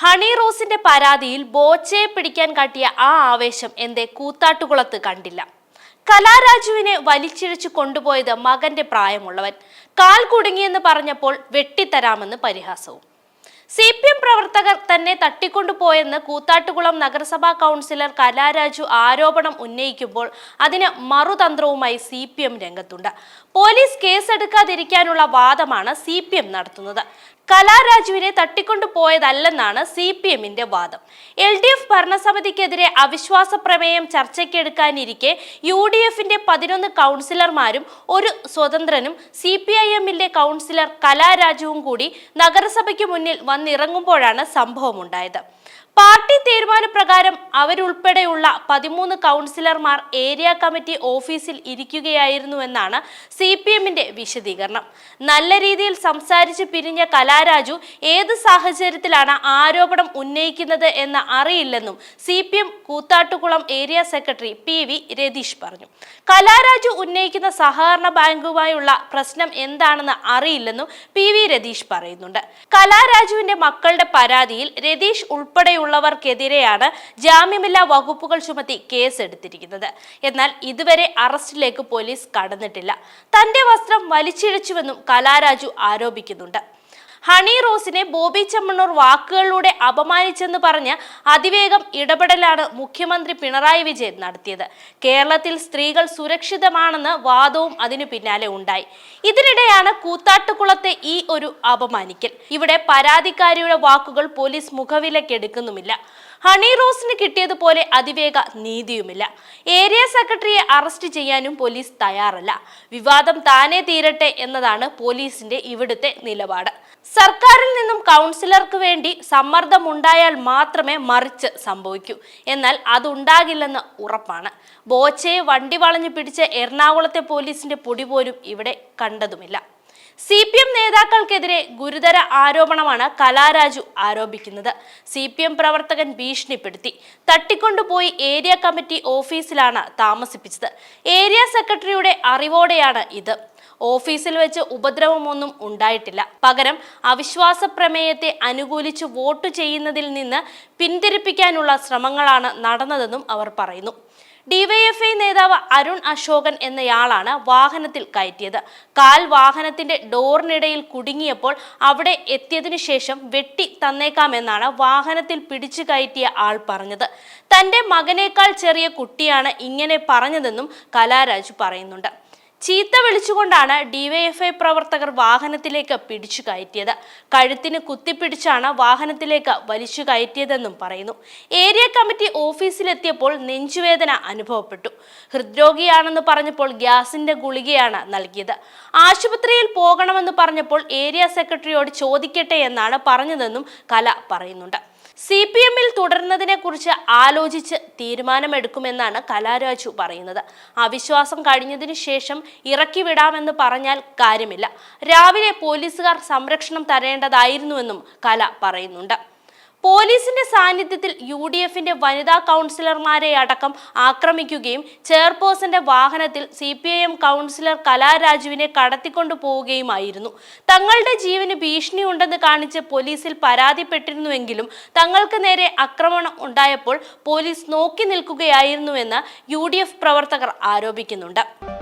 Honey റോസിന്റെ പരാതിയിൽ ബോച്ചയെ പിടിക്കാൻ കാട്ടിയ ആ ആവേശം എന്തേ കൂത്താട്ടുകുളത്ത് കണ്ടില്ല. കലാരാജുവിനെ വലിച്ചിഴച്ചു കൊണ്ടുപോയത് മകന്റെ പ്രായമുള്ളവൻ. കാൽ കുടുങ്ങിയെന്ന് പറഞ്ഞപ്പോൾ വെട്ടിത്തരാമെന്ന് പരിഹാസവും. CPM പ്രവർത്തകർ തന്നെ തട്ടിക്കൊണ്ടുപോയെന്ന് കൂത്താട്ടുകുളം നഗരസഭാ കൗൺസിലർ കലാരാജു ആരോപണം ഉന്നയിക്കുമ്പോൾ അതിന് മറുതന്ത്രവുമായി CPM രംഗത്തുണ്ട്. പോലീസ് കേസെടുക്കാതിരിക്കാനുള്ള വാദമാണ് CPM നടത്തുന്നത്. കലാരാജുവിനെ തട്ടിക്കൊണ്ടുപോയതല്ലെന്നാണ് CPMന്റെ വാദം. LDF ഭരണസമിതിക്കെതിരെ അവിശ്വാസ പ്രമേയം ചർച്ചയ്ക്കെടുക്കാനിരിക്കെ UDFന്റെ 11 കൗൺസിലർമാരും ഒരു സ്വതന്ത്രനും CPIMന്റെ കൗൺസിലർ കലാരാജുവും കൂടി നഗരസഭയ്ക്ക് മുന്നിൽ വന്നിറങ്ങുമ്പോഴാണ് സംഭവമുണ്ടായത്. പാർട്ടി തീരുമാനപ്രകാരം അവരുൾപ്പെടെയുള്ള 13 കൗൺസിലർമാർ ഏരിയ കമ്മിറ്റി ഓഫീസിൽ ഇരിക്കുകയായിരുന്നുവെന്നാണ് CPMന്റെ വിശദീകരണം. നല്ല രീതിയിൽ സംസാരിച്ച് പിരിഞ്ഞ കലാരാജു ഏത് സാഹചര്യത്തിലാണ് ആരോപണം ഉന്നയിക്കുന്നത് എന്ന് അറിയില്ലെന്നും CPM Koothattukulam area secretary PV Ratheesh പറഞ്ഞു. കലാരാജു ഉന്നയിക്കുന്ന സഹകരണ ബാങ്കുമായുള്ള പ്രശ്നം എന്താണെന്ന് അറിയില്ലെന്നും PV രതീഷ് പറയുന്നുണ്ട്. കലാരാജുവിന്റെ മക്കളുടെ പരാതിയിൽ രതീഷ് ഉൾപ്പെടെയുള്ളവർക്കെതിരെയാണ് ജാമ്യമില്ലാ വകുപ്പുകൾ ചുമത്തി കേസെടുത്തിരിക്കുന്നത്. എന്നാൽ ഇതുവരെ അറസ്റ്റിലേക്ക് പോലീസ് കടന്നിട്ടില്ല. തന്റെ വസ്ത്രം വലിച്ചിഴച്ചുവെന്നും കലാരാജു ആരോപിക്കുന്നുണ്ട്. ഹണി റോസിനെ ബോബി ചെമ്മണ്ണൂർ വാക്കുകളിലൂടെ അപമാനിച്ചെന്ന് പറഞ്ഞ് അതിവേഗം ഇടപെടലാണ് മുഖ്യമന്ത്രി പിണറായി വിജയൻ നടത്തിയത്. കേരളത്തിൽ സ്ത്രീകൾ സുരക്ഷിതമാണെന്ന് വാദവും അതിനു പിന്നാലെ ഉണ്ടായി. ഇതിനിടെയാണ് കൂത്താട്ടുകുളത്തെ ഈ ഒരു അപമാനിക്കൽ. ഇവിടെ പരാതിക്കാരിയുടെ വാക്കുകൾ പോലീസ് മുഖവിലക്കെടുക്കുന്നുമില്ല. ഹണി റോസിന് കിട്ടിയതുപോലെ അതിവേഗ നീതിയുമില്ല. ഏരിയ സെക്രട്ടറിയെ അറസ്റ്റ് ചെയ്യാനും പോലീസ് തയ്യാറല്ല. വിവാദം താനേ തീരട്ടെ എന്നതാണ് പോലീസിന്റെ ഇവിടുത്തെ നിലപാട്. സർക്കാരിൽ നിന്നും കൗൺസിലർക്ക് വേണ്ടി സമ്മർദ്ദമുണ്ടായാൽ മാത്രമേ മറിച്ച് സംഭവിക്കൂ. എന്നാൽ അതുണ്ടാകില്ലെന്ന് ഉറപ്പാണ്. ബോച്ചയെ വണ്ടി വളഞ്ഞു പിടിച്ച എറണാകുളത്തെ പോലീസിന്റെ പൊടി പോലും ഇവിടെ കണ്ടതുമില്ല. CPM നേതാക്കൾക്കെതിരെ ഗുരുതര ആരോപണമാണ് കലാരാജു ആരോപിക്കുന്നത്. CPM പ്രവർത്തകൻ ഭീഷണിപ്പെടുത്തി തട്ടിക്കൊണ്ടുപോയി ഏരിയ കമ്മിറ്റി ഓഫീസിലാണ് താമസിപ്പിച്ചത്. ഏരിയ സെക്രട്ടറിയുടെ അറിവോടെയാണ് ഇത്. ഓഫീസിൽ വെച്ച് ഉപദ്രവമൊന്നും ഉണ്ടായിട്ടില്ല. പകരം അവിശ്വാസ പ്രമേയത്തെ അനുകൂലിച്ച് വോട്ട് ചെയ്യുന്നതിൽ നിന്ന് പിന്തിരിപ്പിക്കാനുള്ള ശ്രമങ്ങളാണ് നടന്നതെന്നും അവർ പറയുന്നു. DYFI നേതാവ് അരുൺ അശോകൻ എന്നയാളാണ് വാഹനത്തിൽ കയറ്റിയത്. കാൽ വാഹനത്തിന്റെ ഡോറിനിടയിൽ കുടുങ്ങിയപ്പോൾ അവിടെ എത്തിയതിനു ശേഷം വെട്ടി തന്നേക്കാമെന്നാണ് വാഹനത്തിൽ പിടിച്ചു കയറ്റിയ ആൾ പറഞ്ഞത്. തന്റെ മകനേക്കാൾ ചെറിയ കുട്ടിയാണ് ഇങ്ങനെ പറഞ്ഞതെന്നും കലാരാജു പറയുന്നുണ്ട്. ചീത്ത വിളിച്ചുകൊണ്ടാണ് DYFI പ്രവർത്തകർ വാഹനത്തിലേക്ക് പിടിച്ചു കയറ്റിയത്. കഴുത്തിന് കുത്തിപ്പിടിച്ചാണ് വാഹനത്തിലേക്ക് വലിച്ചു കയറ്റിയതെന്നും പറയുന്നു. ഏരിയ കമ്മിറ്റി ഓഫീസിലെത്തിയപ്പോൾ നെഞ്ചുവേദന അനുഭവപ്പെട്ടു. ഹൃദ്രോഗിയാണെന്ന് പറഞ്ഞപ്പോൾ ഗ്യാസിന്റെ ഗുളികയാണ് നൽകിയത്. ആശുപത്രിയിൽ പോകണമെന്ന് പറഞ്ഞപ്പോൾ ഏരിയ സെക്രട്ടറിയോട് ചോദിക്കട്ടെ എന്നാണ് പറഞ്ഞതെന്നും കല പറയുന്നുണ്ട്. CPMൽ തുടരുന്നതിനെ കുറിച്ച് ആലോചിച്ച് തീരുമാനമെടുക്കുമെന്നാണ് കലാരാജു പറയുന്നത്. അവിശ്വാസം കഴിഞ്ഞതിനു ശേഷം ഇറക്കി വിടാമെന്ന് പറഞ്ഞാൽ കാര്യമില്ല. രാവിലെ പോലീസുകാർ സംരക്ഷണം തരേണ്ടതായിരുന്നുവെന്നും കല പറയുന്നുണ്ട്. പോലീസിന്റെ സാന്നിധ്യത്തിൽ UDFന്റെ വനിതാ കൗൺസിലർമാരെ അടക്കം ആക്രമിക്കുകയും ചെയർപേഴ്സന്റെ വാഹനത്തിൽ CPIM കൗൺസിലർ കലാരാജുവിനെ കടത്തിക്കൊണ്ടു പോവുകയുമായിരുന്നു. തങ്ങളുടെ ജീവന് ഭീഷണിയുണ്ടെന്ന് കാണിച്ച് പോലീസിൽ പരാതിപ്പെട്ടിരുന്നുവെങ്കിലും തങ്ങൾക്ക് നേരെ ആക്രമണം ഉണ്ടായപ്പോൾ പോലീസ് നോക്കി നിൽക്കുകയായിരുന്നുവെന്ന് UDF പ്രവർത്തകർ ആരോപിക്കുന്നുണ്ട്.